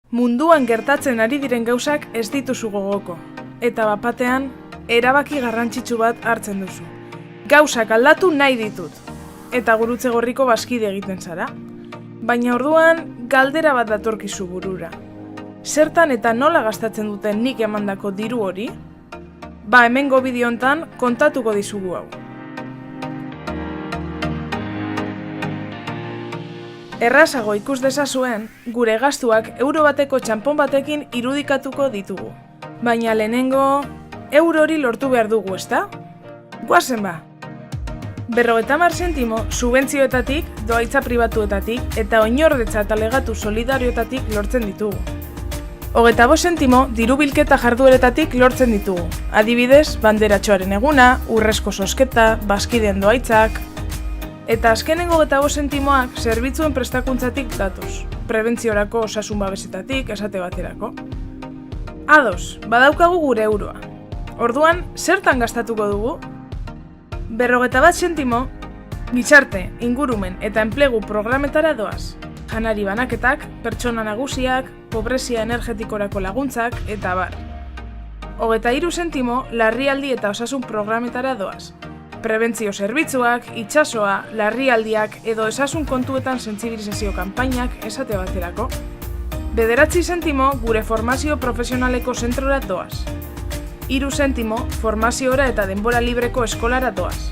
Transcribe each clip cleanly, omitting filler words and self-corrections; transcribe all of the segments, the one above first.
Munduan gertatzen ari diren gauzak ez dituzu gogoko, eta bapatean, erabaki garrantzitsu bat hartzen duzu. Gauzak aldatu nahi ditut, eta gurutze gorriko bazkide egiten zara. Baina orduan, galdera bat datorkizu burura. Zertan eta nola gastatzen duten nik emandako diru hori? Hemengo bideo hontan kontatuko dizugu hau. Errazago ikus dezazuen, gure gastuak euro bateko txanpon batekin irudikatuko ditugu. Baina lehenengo, euro hori lortu behar dugu, ezta? Goazen ba! 50 zentimo subentzioetatik, dohaitza pribatuetatik eta oinordetza eta legatu solidarioetatik lortzen ditugu. 25 zentimo diru bilketa jardueretatik lortzen ditugu. Adibidez, banderatxoaren eguna, urrezko sosketa, bazkideen dohaitzak. Eta azkenengo 25 zentimoak zerbitzuen prestakuntzatik datoz. Prebentziorako osasun babesetatik, esate baterako. Ados, badaukagu gure euroa. Orduan, zertan gastatuko dugu? 51 zentimo, gizarte, ingurumen eta enplegu programetara doaz. Janari banaketak, pertsona nagusiak, pobrezia energetikorako laguntzak, eta abar. 23 zentimo, larrialdi eta osasun programetara doaz. Prebentzio zerbitzuak, itsasoa, larrialdiak edo osasun kontuetan sentsibilizazio kanpainak esate baterako. 9 zentimo, gure formazio profesionaleko zentrora doaz. 3 zentimo, formaziora eta denbora libreko eskolara doaz.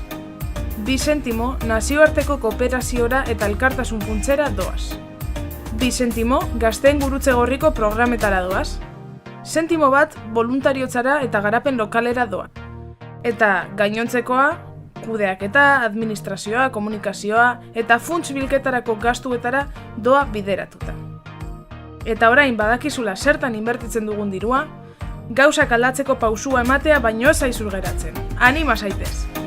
2 zentimo, nazioarteko kooperaziora eta elkartasun funtzera doaz. 2 zentimo, gazteen gurutze gorriko programetara doaz. Zentimo bat, voluntariotzara eta garapen lokalera doa. Eta gainontzekoa, kudeaketa, administrazioa, komunikazioa eta funts bilketarako gastuetara doa bideratuta. Eta orain badakizula zertan inbertitzen dugun dirua, gauzak aldatzeko pausua ematea baino ez zaizur geratzen. Anima zaitez!